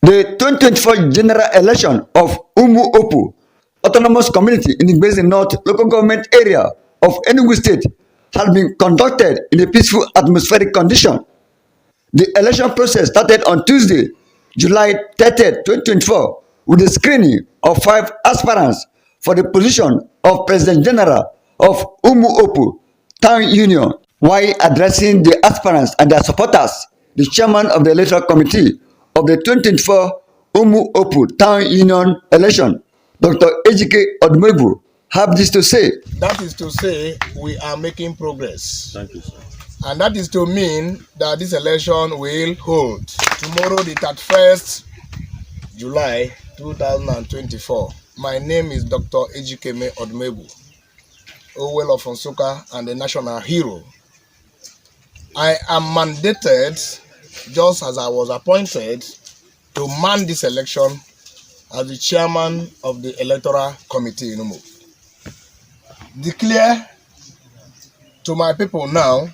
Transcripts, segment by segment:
The 2024 general election of Umuopu Autonomous Community in the Basin North local government area of Enugu State has been conducted in a peaceful atmospheric condition. The election process started on Tuesday, July 30, 2024, with the screening of 5 aspirants for the position of President General of Umuopu Town Union. While addressing the aspirants and their supporters, the chairman of the electoral committee of the 2024 Umuopu Town Union election, Dr. Ejike Odmebu, have this to say. That is to say, we are making progress. Thank you, sir. And that is to mean that this election will hold tomorrow, the 31st July 2024. My name is Dr. Ejike Odmebu, Owel of Nsukka and the national hero. I am mandated, just as I was appointed, to man this election as the chairman of the electoral committee in Umuopu. Declare to my people now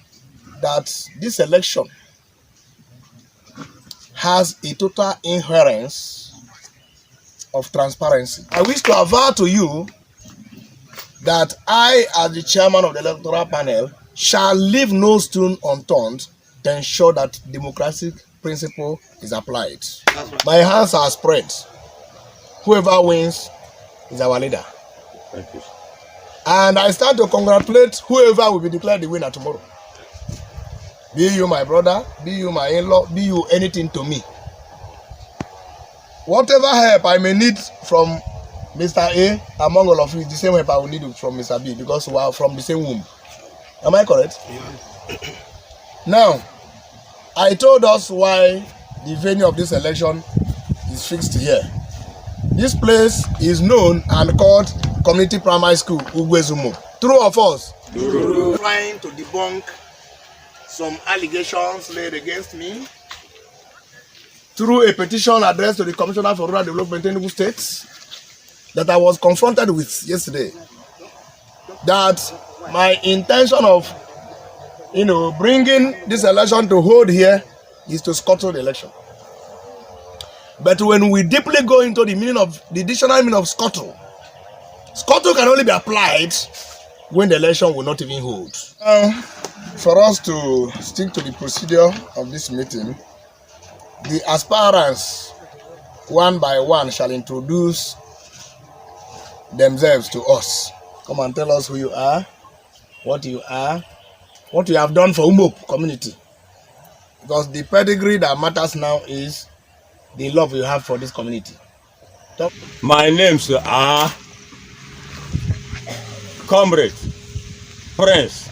that this election has a total inherence of transparency. I wish to avow to you that I, as the chairman of the electoral panel, shall leave no stone unturned to ensure that democratic principle is applied. My hands are spread. Whoever wins is our leader. Thank you. And I start to congratulate whoever will be declared the winner tomorrow. Be you my brother, be you my in-law, be you anything to me. Whatever help I may need from Mr. A, among all of you, is the same help I will need from Mr. B, because we are from the same womb. Am I correct? Yeah. Now, I told us why the venue of this election is fixed here. This place is known and called Community Primary School, Ugwezumo. True or false? True. Trying to debunk some allegations laid against me through a petition addressed to the Commissioner for Rural Development in Enugu State that I was confronted with yesterday. That my intention of, bringing this election to hold here is to scuttle the election. But when we deeply go into the meaning of the dictionary meaning of scuttle, scuttle can only be applied when the election will not even hold. For us to stick to the procedure of this meeting, the aspirants, one by one, shall introduce themselves to us. Come and tell us who you are, what you have done for Umuopu community. Because the pedigree that matters now is the love you have for this community. My names are Comrade Prince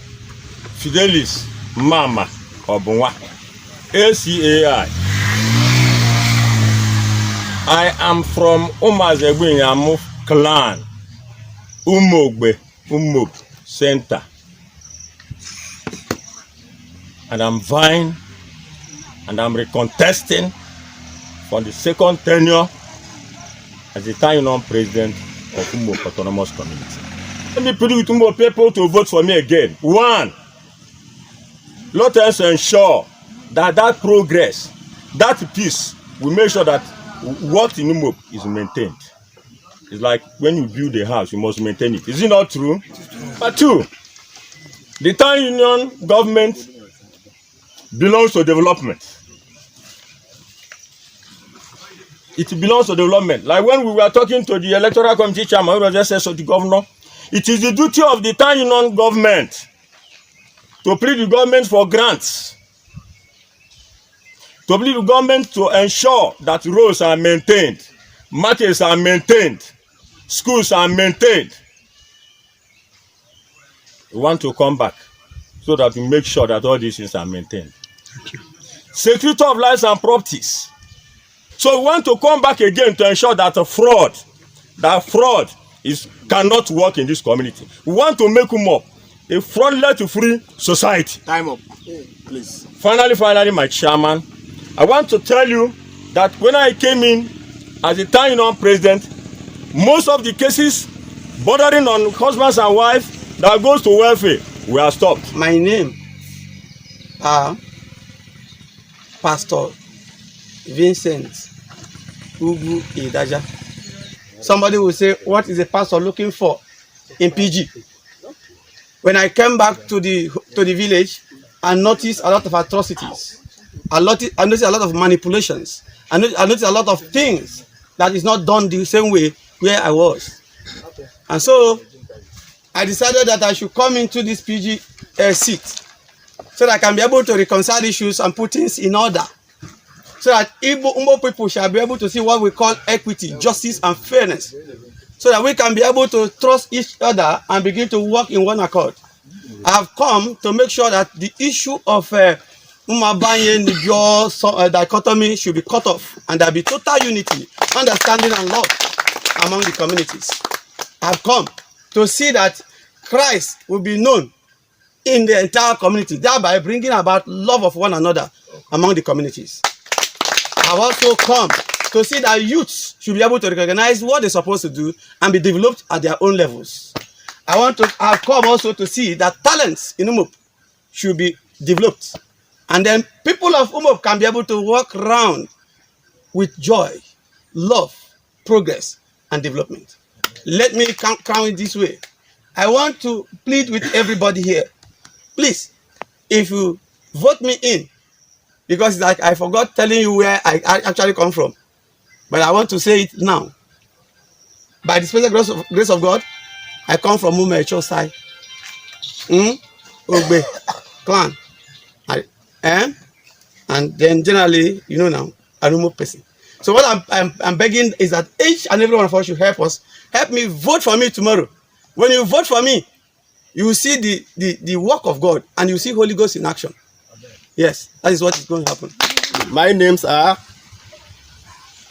Fidelis Mama Obunwa, ACAI. I am from Umazegwinyamu clan, Umuopu Center. And I'm vying and I'm recontesting for the second tenure as the Town Union President of Umuopu Autonomous Community. Let me put it with more people to vote for me again. One, let us ensure that progress, that peace, we make sure that what in Umuopu is maintained. It's like when you build a house, you must maintain it. Is it not true? But two, the Town Union government belongs to development. It belongs to development. Like when we were talking to the electoral committee chairman, who was just said to the governor, it is the duty of the Town Union government to plead the government for grants, to plead the government to ensure that roads are maintained, markets are maintained, schools are maintained. We want to come back so that we make sure that all these things are maintained. Thank you. Security of lives and properties. So we want to come back again to ensure that fraud cannot work in this community. We want to make Umuopu a fraudulent-free society. Time up, please. Finally, my chairman, I want to tell you that when I came in as the Town Union President, most of the cases bordering on husbands and wives that goes to welfare were stopped. My name, Pastor Vincent Ugu Idaja. Somebody will say, what is a pastor looking for in PG? When I came back to the village, I noticed a lot of atrocities. I noticed a lot of manipulations. I noticed a lot of things that is not done the same way where I was. And so I decided that I should come into this PG seat so that I can be able to reconcile issues and put things in order. So that Igbo people shall be able to see what we call equity, justice, and fairness. So that we can be able to trust each other and begin to work in one accord. I have come to make sure that the issue of Umabanye Nibyo dichotomy should be cut off, and there be total unity, understanding, and love among the communities. I have come to see that Christ will be known in the entire community, thereby bringing about love of one another among the communities. I have also come to see that youths should be able to recognize what they're supposed to do and be developed at their own levels. I have come also to see that talents in Umuopu should be developed. And then people of Umuopu can be able to walk around with joy, love, progress, and development. Let me count it this way. I want to plead with everybody here. Please, if you vote me in, because like I forgot telling you where I actually come from, but I want to say it now. By the special grace of God, I come from Umuopu side, Ogbe, clan, and then generally, you know now, an Umuopu person. So what I'm begging is that each and every one of us should help us. Help me vote for me tomorrow. When you vote for me, you will see the work of God and you will see Holy Ghost in action. Yes, that is what is going to happen. My names are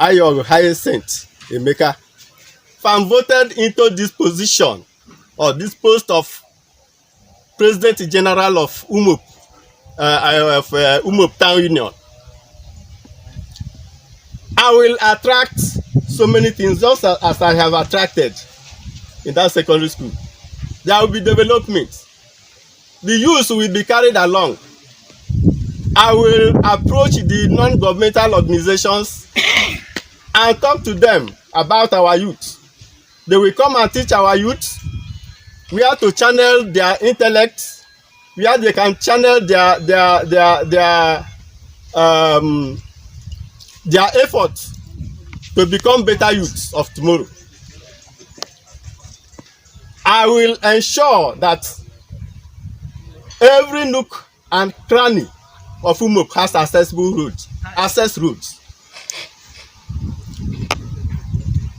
Ayo Hyacinth Emeka. If I'm voted into this position or this post of President General of Umuopu, Umuopu Town Union, I will attract so many things just as I have attracted in that secondary school. There will be development. The youth will be carried along. I will approach the non-governmental organizations and talk to them about our youth. They will come and teach our youth where to channel their intellect, where they can channel their efforts to become better youths of tomorrow. I will ensure that every nook and cranny of Umuopu has access roads.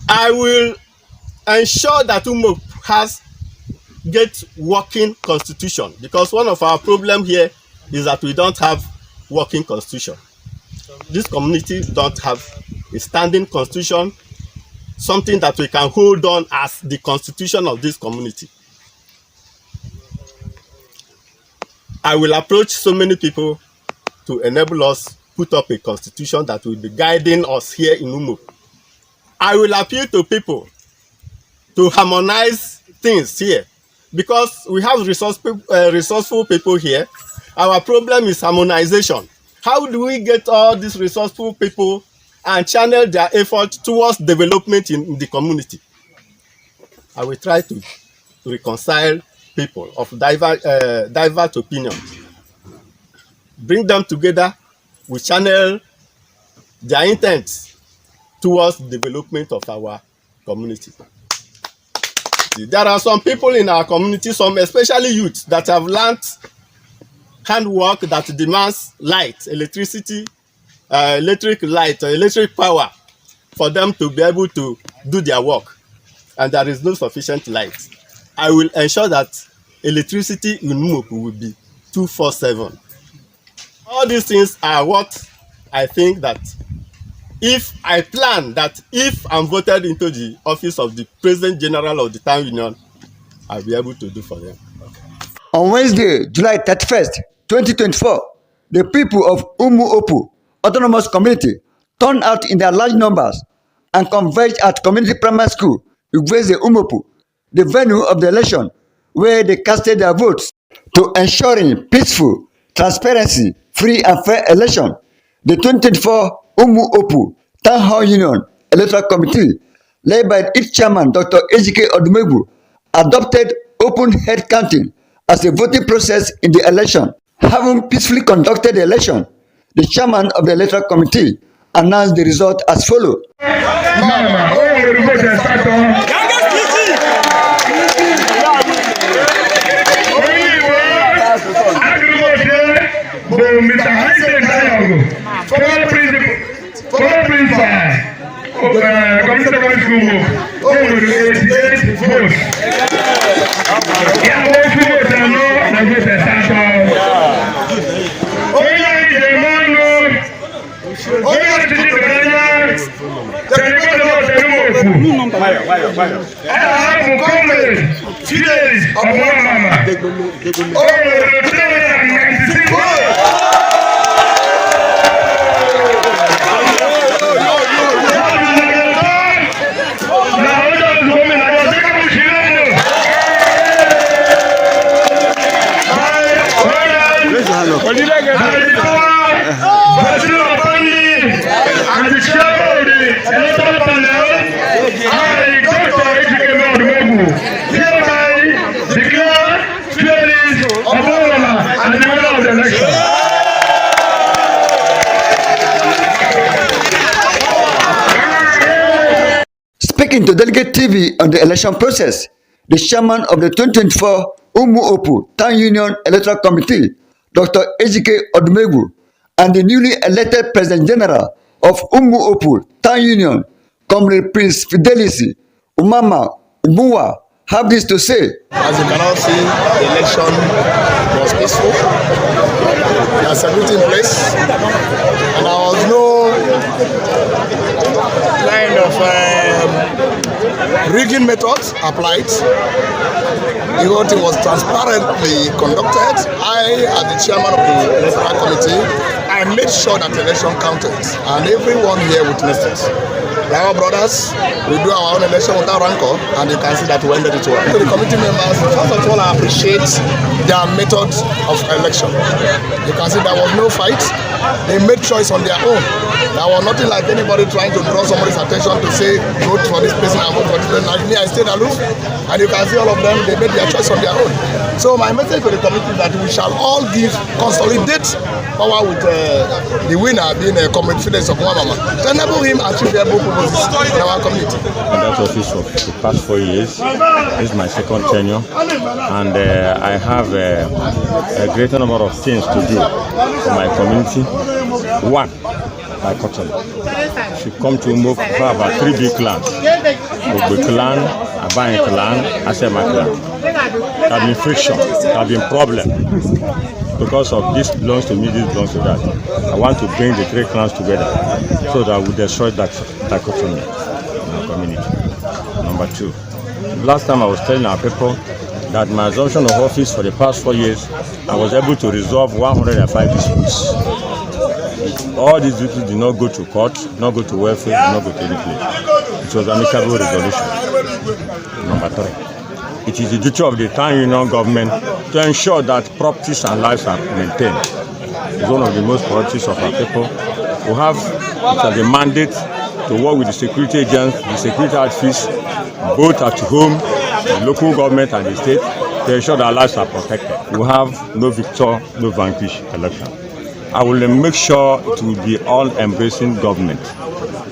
I will ensure that Umuopu has working constitution, because one of our problem here is that we don't have working constitution. This community don't have a standing constitution, something that we can hold on as the constitution of this community. I will approach so many people to enable us put up a constitution that will be guiding us here in Umuopu. I will appeal to people to harmonize things here, because we have resourceful people here. Our problem is harmonization. How do we get all these resourceful people and channel their effort towards development in the community? I will try to reconcile people of diverse opinions. Bring them together, we channel their intent towards development of our community. There are some people in our community, some especially youth, that have learned handwork that demands light, electricity, electric light or electric power for them to be able to do their work, and there is no sufficient light. I will ensure that electricity in Umuopu will be 24/7. All these things are what I think that if I plan that if I'm voted into the office of the President General of the Town Union, I'll be able to do for them. On Wednesday, July 31st, 2024, the people of Umuopu Autonomous Community turned out in their large numbers and converged at Community Primary School, Ugweze Umuopu, the venue of the election, where they casted their votes to ensuring peaceful, transparency, free and fair election The 2024 Umuopu Town Hall Union Electoral Committee, led by its chairman Dr. Ejike Odumegwu, adopted open head counting as a voting process in the election. Having peacefully conducted the election, the chairman of the electoral committee announced the result as follows. Speaking to Delegate TV on the election process, the chairman of the 2024 Umuopu Town Union Electoral Committee, Dr. Ejike Odumegwu, and the newly elected President General of Umuopu Town Union, Comrade Prince Fidelis Umuopu, have this to say. As you cannot see, the election was peaceful. There was security in place, and there was no kind of rigging methods applied. The whole thing was transparently conducted. I, as the chairman of the electoral committee, I made sure that the election counted, and everyone here witnessed it. Like our brothers, we do our own election without rancor, and you can see that we ended it well. So the committee members, first of all, I appreciate their method of election. You can see there was no fight. They made choice on their own. There was nothing like anybody trying to draw somebody's attention to say, vote for this person and vote for this person. Like me, I stayed aloof, and you can see all of them, they made their choice on their own. So my message to the committee is that we shall all consolidate power with the winner being a Comrade Fidelis of Umuopu to enable him achieve their both purposes in our community. In that office for the past 4 years, this is my second tenure, and I have a greater number of things to do for my community. One, by cotton. She come to Umuopu for about 3 big clans. Ogbe clan, Abayin clan, Asema clan. There have been friction, there have been problems. Because of this belongs to me, this belongs to that. I want to bring the 3 clans together so that we destroy that dichotomy in our community. Number 2, last time I was telling our people that my assumption of office for the past 4 years, I was able to resolve 105 disputes. All these disputes did not go to court, not go to welfare, did not go to any place. It was an amicable resolution. Number 3. It is the duty of the town union government to ensure that properties and lives are maintained. It's one of the most priorities of our people. We have the mandate to work with the security agents, the security outfits, both at home, the local government and the state, to ensure that lives are protected. We have no victor, no vanquish election. I will make sure it will be all-embracing government.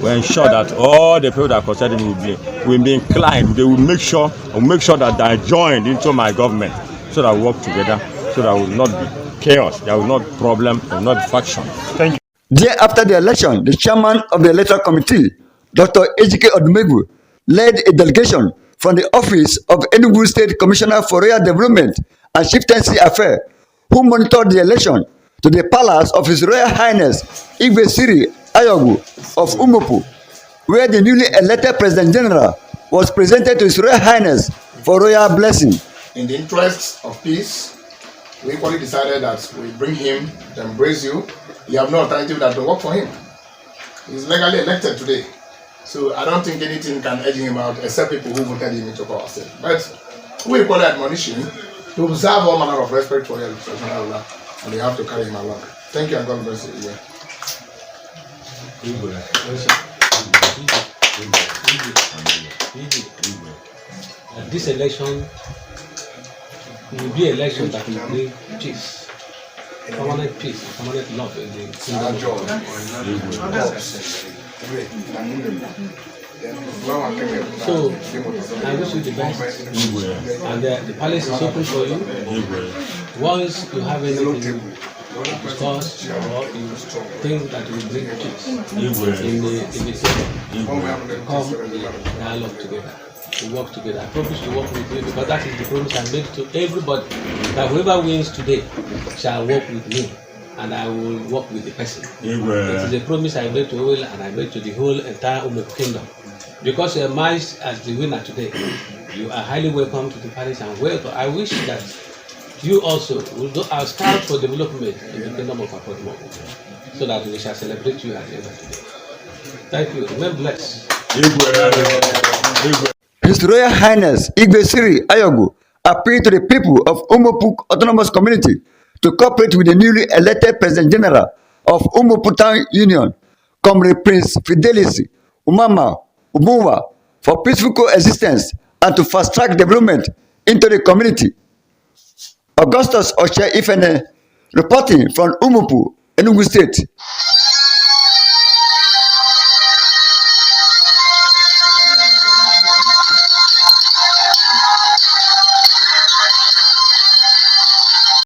We ensure that all the people that are concerned will be inclined. They will make sure that they are joined into my government, so that we work together, so that will not be chaos, there will not be problem, there will not be faction. Thank you. Day after the election, the chairman of the electoral committee, Dr. Ejike Odumegwu, led a delegation from the office of Enugu State Commissioner for Rural Development and Chieftaincy Affairs, who monitored the election, to the palace of His Royal Highness Igwe Siri Ayogu of Umuopu, where the newly elected President General was presented to His Royal Highness for royal blessing. In the interest of peace, we equally decided that we bring him to embrace you. You have no alternative than to work for him. He's legally elected today. So I don't think anything can edge him out except people who voted him into power. But we equally admonish him to observe all manner of respect for your traditional ruler, and they have to carry him along. Thank you and God bless you. This election will be an election that will bring peace, permanent peace, and permanent love in the kingdom of God. So, I wish you the best. And the palace is open for you. Once you have anything to discuss or you think that will bring peace in the city, come and dialogue together. To work together. I promise to work with you because that is the promise I made to everybody. That whoever wins today shall work with me and I will work with the person. It is a promise I made to Oil and I made to the whole entire Umuopu kingdom. Because you emerged as the winner today, you are highly welcome to the palace and welcome. I wish that you also will strive for development in the kingdom of Umuopu so that we shall celebrate you at the end of the day. Thank you. Remain blessed. His Royal Highness Igwe Siri Ayogu appealed to the people of Umuopu Autonomous Community to cooperate with the newly elected President General of Umuopu Town Union, Comrade Prince Fidelis Umama Umuwa, for peaceful coexistence and to fast-track development into the community. Augustus Oshe Ifene reporting from Umuopu, Enugu State.